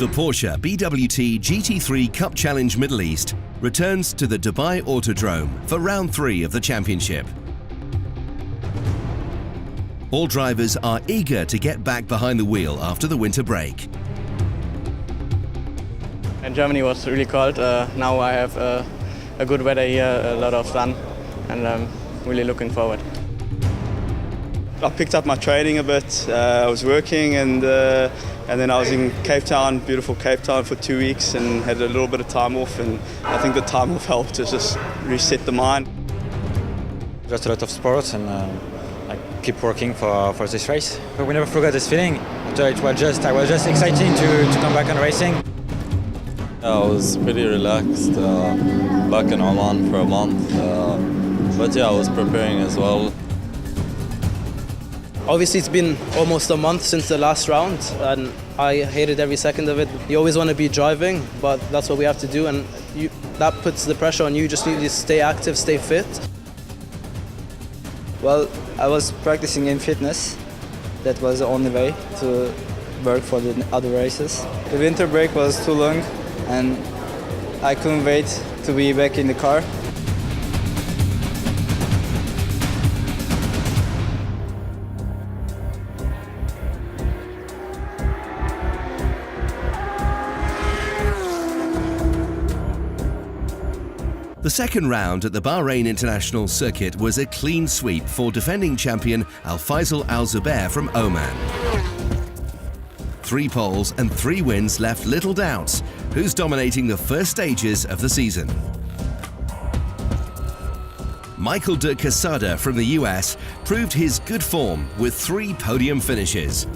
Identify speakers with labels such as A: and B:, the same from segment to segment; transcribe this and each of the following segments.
A: the Porsche BWT GT3 Cup Challenge Middle East returns to the Dubai Autodrome for round 3 of the championship. All drivers are eager to get back behind the wheel after the winter break.
B: In Germany was really cold. Now I have a good weather here, a lot of sun, and I'm really looking forward.
C: I picked up my training a bit. I was working and then I was in Cape Town, beautiful Cape Town, for 2 weeks and had a little bit of time off, and I think the time off helped to just reset the mind.
D: Just a lot of sports, and I keep working for this race. But we never forgot this feeling. I was just exciting to come back on racing.
E: I was pretty relaxed, back in Oman for a month, but yeah, I was preparing as well.
F: Obviously it's been almost a month since the last round and I hated every second of it. You always want to be driving, but that's what we have to do, and that puts the pressure on you. You just need to stay active, stay fit.
D: Well, I was practicing in fitness. That was the only way to work for the other races. The winter break was too long and I couldn't wait to be back in the car.
A: The second round at the Bahrain International Circuit was a clean sweep for defending champion Al-Faisal Al-Zubair from Oman. 3 poles and 3 wins left little doubts who's dominating the first stages of the season. Michael de Quesada from the US proved his good form with 3 podium finishes.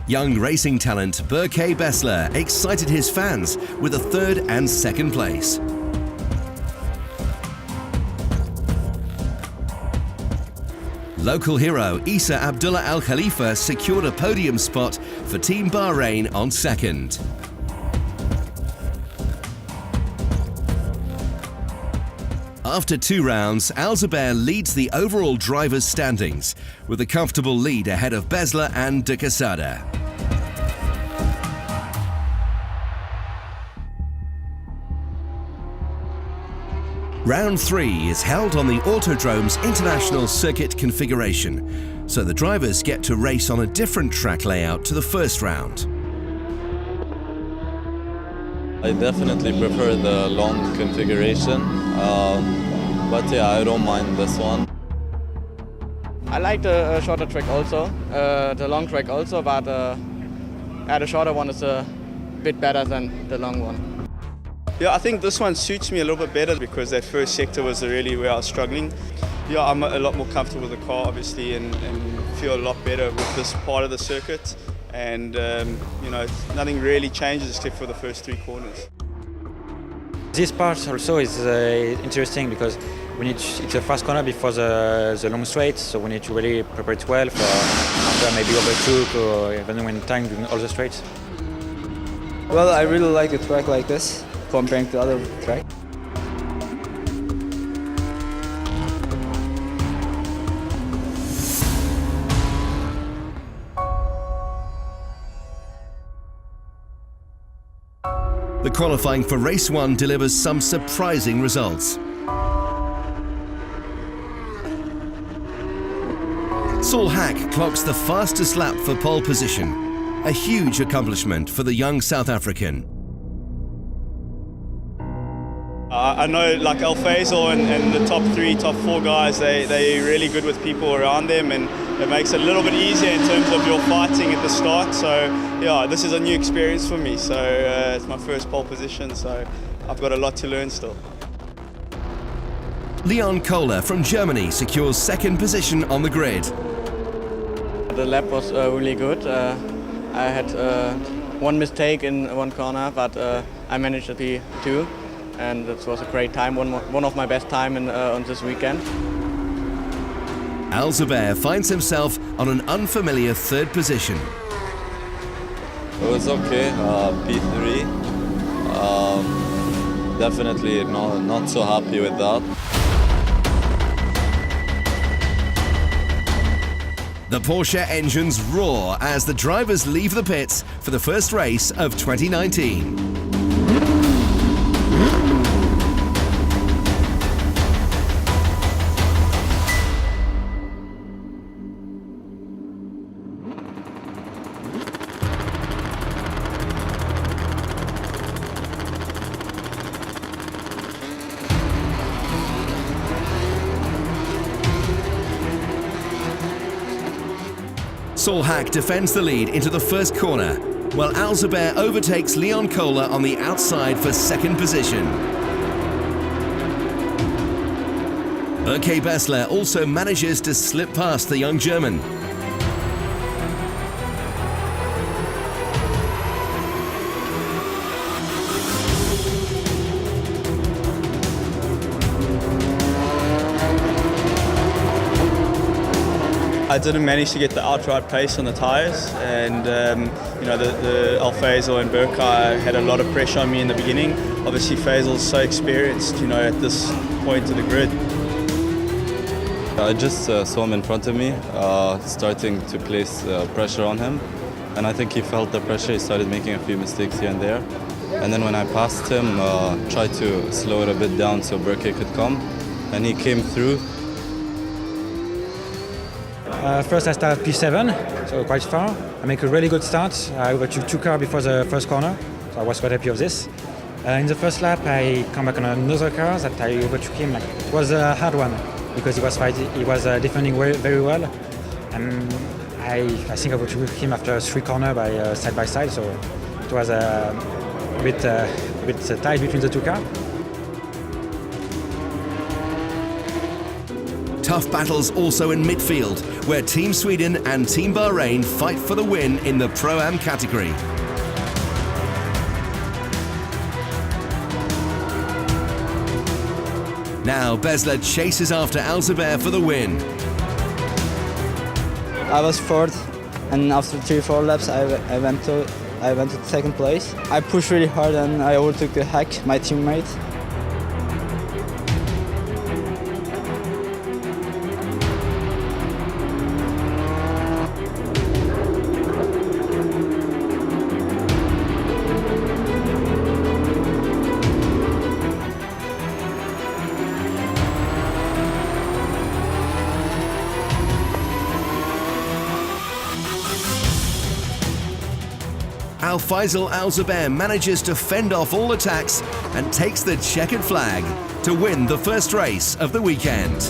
A: Young racing talent Berke Bessler excited his fans with a 3rd and 2nd place. Local hero Isa Abdullah Al Khalifa secured a podium spot for Team Bahrain on 2nd. After 2 rounds, Al-Zubair leads the overall drivers' standings with a comfortable lead ahead of Bessler and de Quesada. Round 3 is held on the Autodrome's international circuit configuration, so the drivers get to race on a different track layout to the first round.
E: I definitely prefer the long configuration, but yeah, I don't mind this one.
B: I like the shorter track also, the long track also, but the shorter one is a bit better than the long one.
C: Yeah, I think this one suits me a little bit better because that first sector was really where I was struggling. Yeah, I'm a lot more comfortable with the car obviously and feel a lot better with this part of the circuit. And you know, nothing really changes except for the first 3 corners.
D: This part also is interesting because it's a fast corner before the long straight, so we need to really prepare it well for after maybe overtook or even when time doing all the straights. Well, I really like a track like this comparing to other tracks.
A: The qualifying for race 1 delivers some surprising results. Saul Hack clocks the fastest lap for pole position, a huge accomplishment for the young South African.
C: I know like Al-Faisal and the top 3, top 4 guys, they're really good with people around them, and it makes it a little bit easier in terms of your fighting at the start. So yeah, this is a new experience for me. So it's my first pole position, so I've got a lot to learn still.
A: Leon Kohler from Germany secures 2nd position on the grid.
B: The lap was really good. I had 1 mistake in 1 corner, but I managed to be 2. And it was a great time, one of my best time on this weekend.
A: Al-Zubair finds himself on an unfamiliar 3rd position.
E: It was okay, P3. Definitely not so happy with that.
A: The Porsche engines roar as the drivers leave the pits for the first race of 2019. Solhack defends the lead into the first corner, while Alzabert overtakes Leon Kohler on the outside for second position. Berke Bessler also manages to slip past the young German.
C: I didn't manage to get the outright pace on the tyres, and you know, the Faisal and Berkay had a lot of pressure on me in the beginning. Obviously Faisal's so experienced, you know, at this point of the grid.
E: I just saw him in front of me, starting to place pressure on him, and I think he felt the pressure. He started making a few mistakes here and there, and then when I passed him, tried to slow it a bit down so Berke could come, and he came through.
D: First I started P7, so quite far. I make a really good start. I overtook 2 cars before the first corner, so I was quite happy of this. In the first lap I come back on another car that I overtook him. It was a hard one because he was defending very well, and I think I overtook him after 3 corners by side by side, so it was a bit tight between the 2 cars.
A: Tough battles also in midfield, where Team Sweden and Team Bahrain fight for the win in the Pro-Am category. Now Bessler chases after Alzabert for the win.
G: I was fourth, and after 3-4 laps I went to second place. I pushed really hard and I overtook the Hack, my teammate.
A: Faisal Alzabert manages to fend off all attacks and takes the checkered flag to win the first race of the weekend.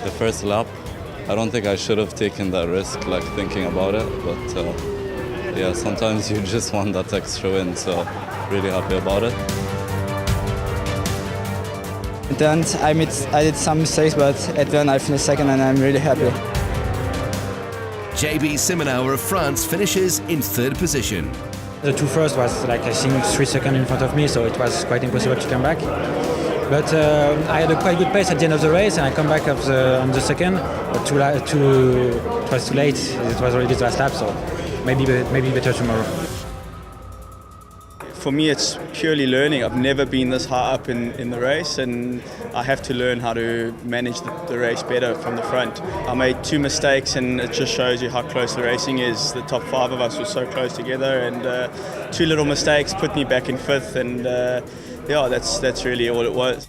E: The first lap, I don't think I should have taken that risk, like thinking about it, but yeah, sometimes you just want that extra win, so really happy about it.
G: At the end, I did some mistakes, but at the end I finished second and I'm really happy.
A: JB Simonauer of France finishes in third position.
D: The 2 first was like I think 3 seconds in front of me, so it was quite impossible to come back. But I had a quite good pace at the end of the race, and I come back on the second. But it was too late. It was already the last lap, so maybe better tomorrow.
C: For me, it's purely learning. I've never been this high up in the race, and I have to learn how to manage the race better from the front. I made 2 mistakes, and it just shows you how close the racing is. The top 5 of us were so close together, and 2 little mistakes put me back in 5th, and yeah, that's really all it was.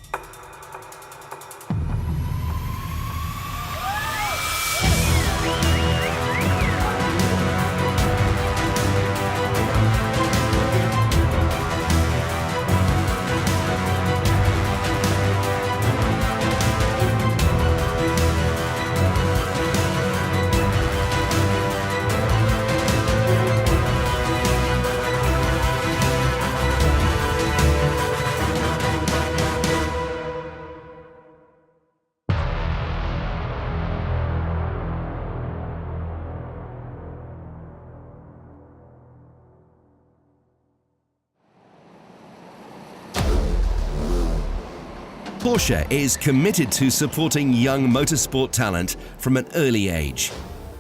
A: Porsche is committed to supporting young motorsport talent from an early age.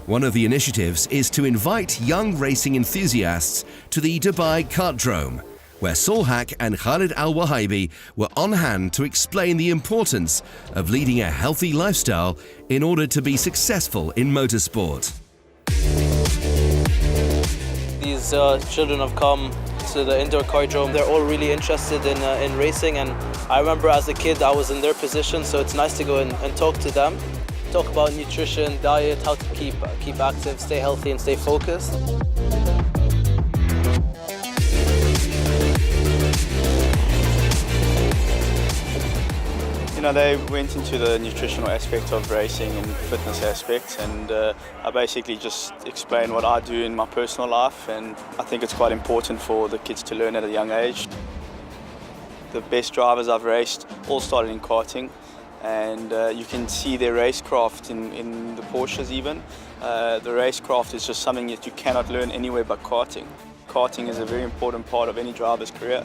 A: One of the initiatives is to invite young racing enthusiasts to the Dubai Autodrome, where Solhak and Khalid Al-Wahibi were on hand to explain the importance of leading a healthy lifestyle in order to be successful in motorsport.
F: These children have come to the indoor cardiodrome. They're all really interested in racing, and I remember as a kid I was in their position, so it's nice to go and talk to them. Talk about nutrition, diet, how to keep active, stay healthy and stay focused.
C: You know, they went into the nutritional aspect of racing and fitness aspect, and I basically just explained what I do in my personal life, and I think it's quite important for the kids to learn at a young age. The best drivers I've raced all started in karting, and you can see their racecraft in the Porsches even. The racecraft is just something that you cannot learn anywhere but karting. Karting is a very important part of any driver's career.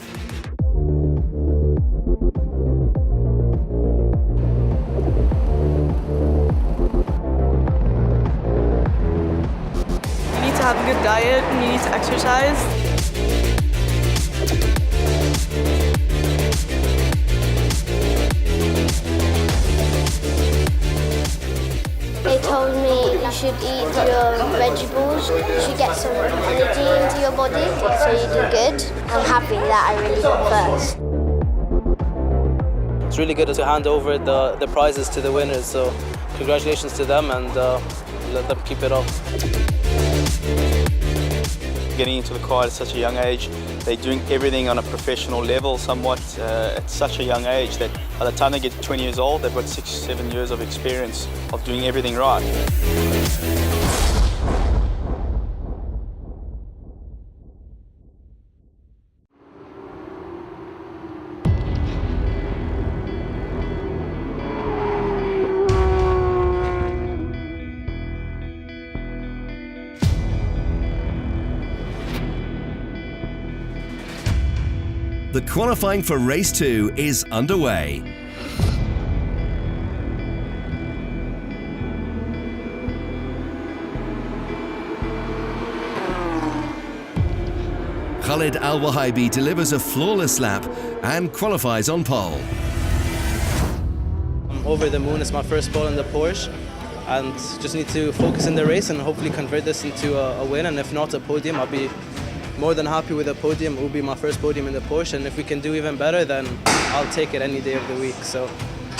H: You need to have a good diet and you need to exercise.
I: They told me you should eat your vegetables, you should get some energy into your body so you do good. I'm happy that I really got first.
F: It's really good to hand over the prizes to the winners, so congratulations to them, and let them keep it up.
C: Getting into the car at such a young age, they're doing everything on a professional level somewhat at such a young age that by the time they get 20 years old, they've got 6-7 years of experience of doing everything right.
A: The qualifying for race 2 is underway. Khalid Al-Wahibi delivers a flawless lap and qualifies on pole.
F: I'm over the moon. It's my first pole in the Porsche, and just need to focus in the race and hopefully convert this into a win, and if not a podium, I'll be more than happy with a podium. It will be my first podium in the Porsche, and if we can do even better, then I'll take it any day of the week. So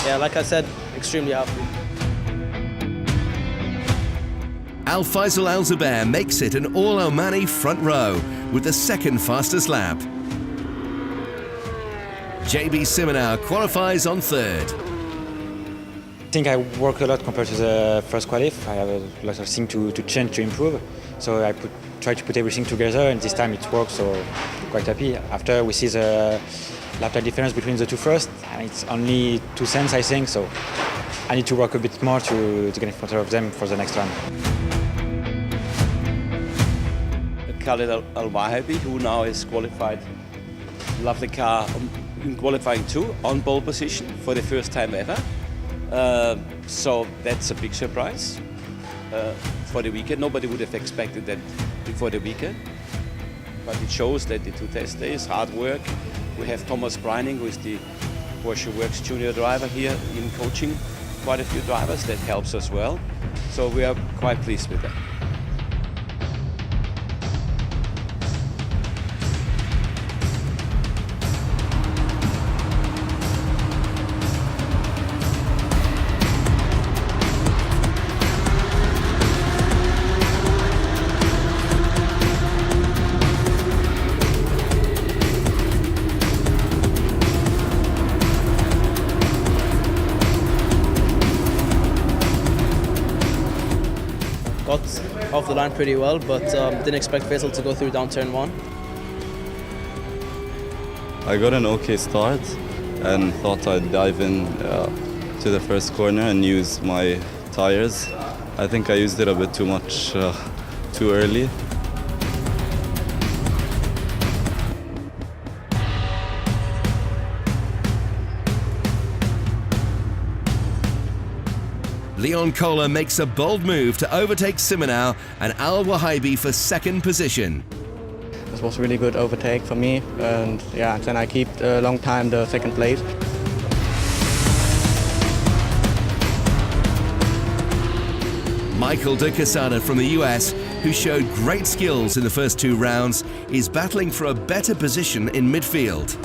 F: yeah, like I said, extremely happy.
A: Al Faisal Al Zubair makes it an all-Omani front row with the second fastest lap. JB Simonau qualifies on third.
D: I think I work a lot compared to the first qualif. I have a lot of things to change, to improve. So I try to put everything together, and this time it works, so I'm quite happy. After we see the lap time difference between the two first, and it's only 2 cents, I think, so I need to work a bit more to get in front of them for the next run.
J: Khalid Al-Wahibi, who now is qualified, love the car in qualifying too, on pole position for the first time ever. So that's a big surprise for the weekend. Nobody would have expected that before the weekend, but it shows that the 2 test days, hard work. We have Thomas Breining, who is the Porsche Works junior driver here in coaching quite a few drivers. That helps us well. So we are quite pleased with that.
F: Got off the line pretty well, but didn't expect Faisal to go through down turn 1.
E: I got an okay start and thought I'd dive in to the first corner and use my tires. I think I used it a bit too much too early.
A: Leon Kohler makes a bold move to overtake Simonau and Al-Wahibi for second position.
B: It was really good overtake for me, and yeah, then I kept a long time the second place.
A: Michael de Quesada from the US, who showed great skills in the first 2 rounds, is battling for a better position in midfield.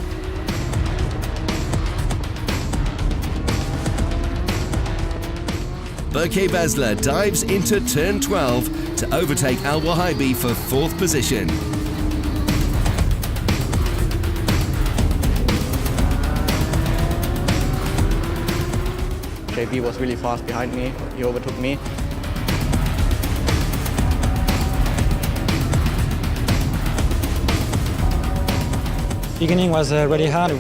A: Berke Basler dives into turn 12 to overtake Al Wahaibi for 4th position.
B: JB was really fast behind me, he overtook me.
D: Beginning was really hard.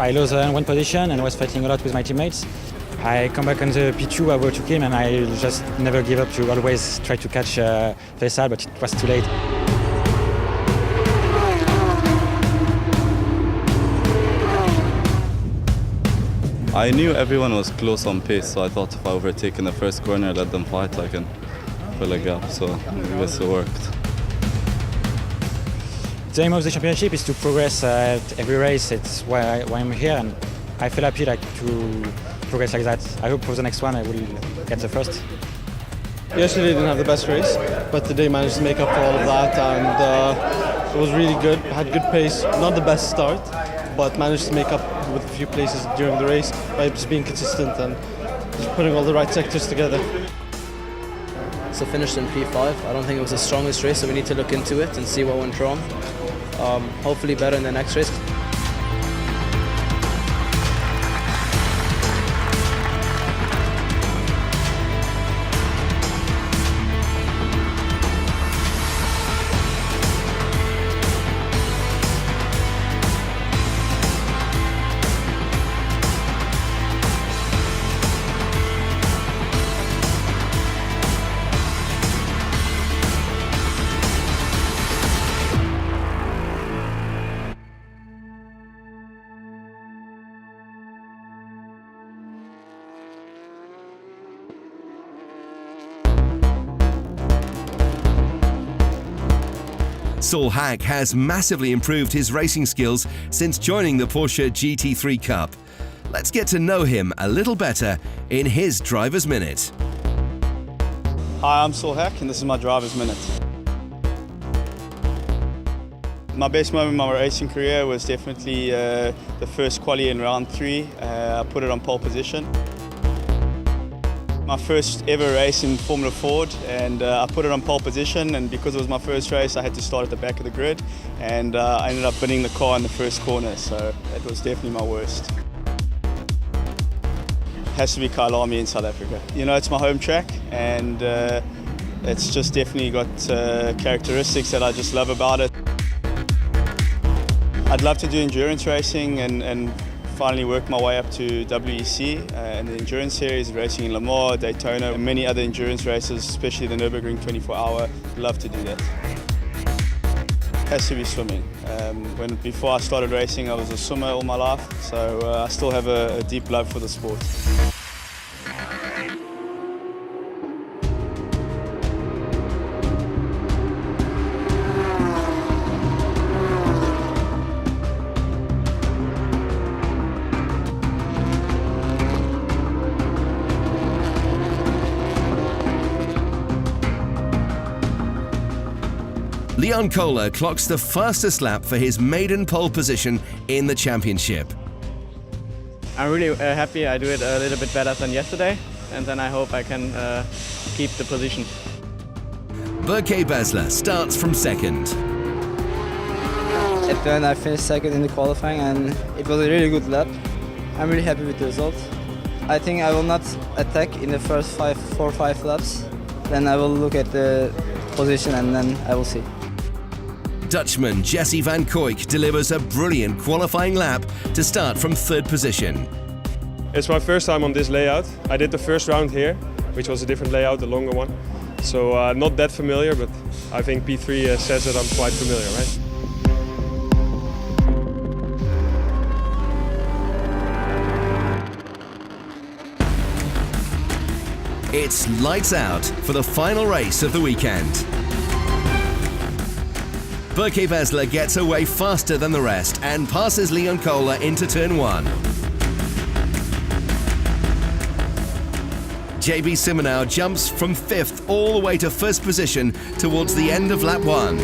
D: I lost one position and was fighting a lot with my teammates. I come back on the P2, I overtook him, and I just never give up to always try to catch Faisal, but it was too late.
E: I knew everyone was close on pace, so I thought if I overtake in the first corner, let them fight, I can fill a gap, so I guess it worked.
D: The aim of the championship is to progress at every race. It's why I'm here, and I feel happy to progress like that. I hope for the next one I will get the first.
K: Yesterday didn't have the best race, but today managed to make up for all of that, and it was really good. Had good pace, not the best start, but managed to make up with a few places during the race by just being consistent and just putting all the right sectors together.
F: So finished in P5. I don't think it was the strongest race, so we need to look into it and see what went wrong. Hopefully better in the next race.
A: Saul Hack has massively improved his racing skills since joining the Porsche GT3 Cup. Let's get to know him a little better in his Driver's Minute.
C: Hi, I'm Saul Hack, and this is my Driver's Minute. My best moment in my racing career was definitely the first quali in round 3. I put it on pole position. My first ever race in Formula Ford, and I put it on pole position, and because it was my first race I had to start at the back of the grid, and I ended up winning the car in the first corner, so it was definitely my worst. It has to be Kyalami in South Africa. You know, it's my home track, and it's just definitely got characteristics that I just love about it. I'd love to do endurance racing and finally work my way up to WEC and the endurance series, racing in Le Mans, Daytona, and many other endurance races, especially the Nürburgring 24-hour. Love to do that. Has to be swimming. Before I started racing, I was a swimmer all my life, so I still have a deep love for the sport.
A: Leon Kohler clocks the fastest lap for his maiden pole position in the championship.
B: I'm really happy I do it a little bit better than yesterday, and then I hope I can keep the position.
A: Berke Basler starts from second.
G: At the end I finished second in the qualifying, and it was a really good lap. I'm really happy with the result. I think I will not attack in the first 4 or 5 laps. Then I will look at the position and then I will see.
A: Dutchman Jesse van Kooyk delivers a brilliant qualifying lap to start from third position.
L: It's my first time on this layout. I did the first round here, which was a different layout, a longer one. So not that familiar, but I think P3 says that I'm quite familiar, right?
A: It's lights out for the final race of the weekend. Berke Besler gets away faster than the rest and passes Leon Kohler into turn 1. JB Simonau jumps from 5th all the way to 1st position towards the end of lap 1.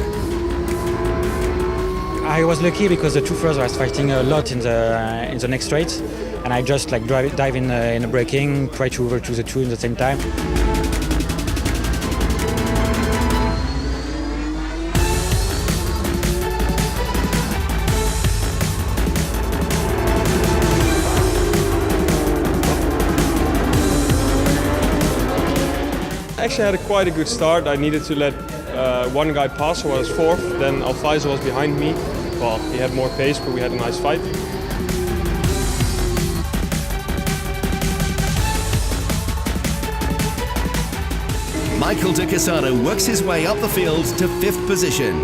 D: I was lucky because the two first was fighting a lot in the next straight, and I just like dive in the braking, try to overtake the two at the same time.
L: Actually, I had quite a good start. I needed to let one guy pass, so I was 4th. Then Alfaiso was behind me. Well, he had more pace, but we had a nice fight.
A: Michael de Quesada works his way up the field to 5th position.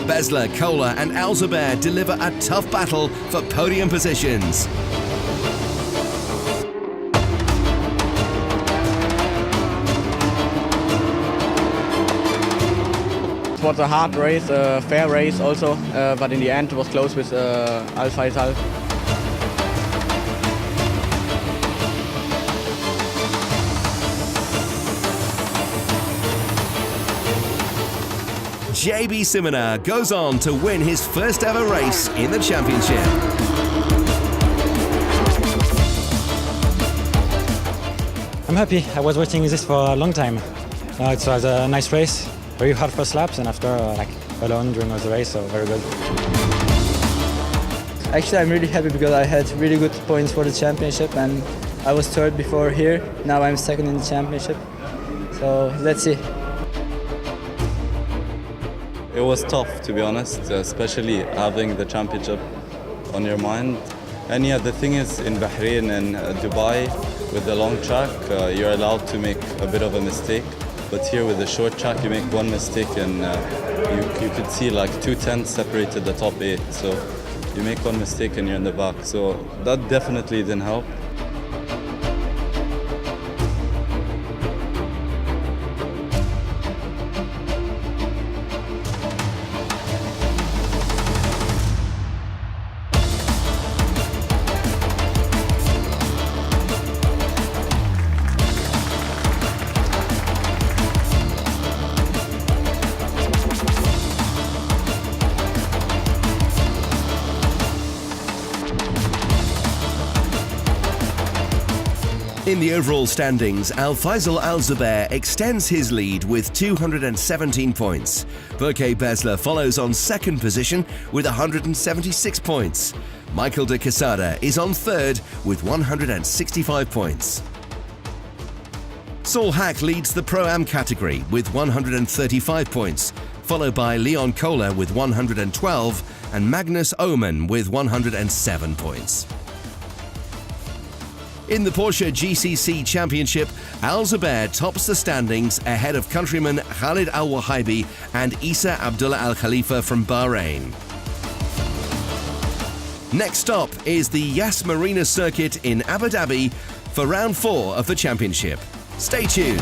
A: Besler, Kohler and Alzabert deliver a tough battle for podium positions.
B: It was a hard race, a fair race also, but in the end it was close with Alfaiso.
A: JB Simonau goes on to win his first ever race in the championship.
D: I'm happy. I was waiting this for a long time. It was a nice race. Very hard first laps, and after like alone during the race, so very good.
G: Actually, I'm really happy because I had really good points for the championship, and I was 3rd before here. Now I'm 2nd in the championship. So let's see.
E: It was tough, to be honest, especially having the championship on your mind. And yeah, the thing is, in Bahrain and Dubai, with the long track, you're allowed to make a bit of a mistake. But here with the short track, you make one mistake and you could see like 2 tenths separated the top 8. So you make one mistake and you're in the back. So that definitely didn't help.
A: In the overall standings, Alfaisal Alzabert extends his lead with 217 points. Berke Besler follows on 2nd position with 176 points. Michael de Quesada is on 3rd with 165 points. Saul Hack leads the Pro-Am category with 135 points, followed by Leon Kohler with 112 and Magnus Oman with 107 points. In the Porsche GCC Championship, Alzabert tops the standings ahead of countrymen Khalid Al-Wahibi and Isa Abdullah Al-Khalifa from Bahrain. Next stop is the Yas Marina circuit in Abu Dhabi for round 4 of the championship. Stay tuned.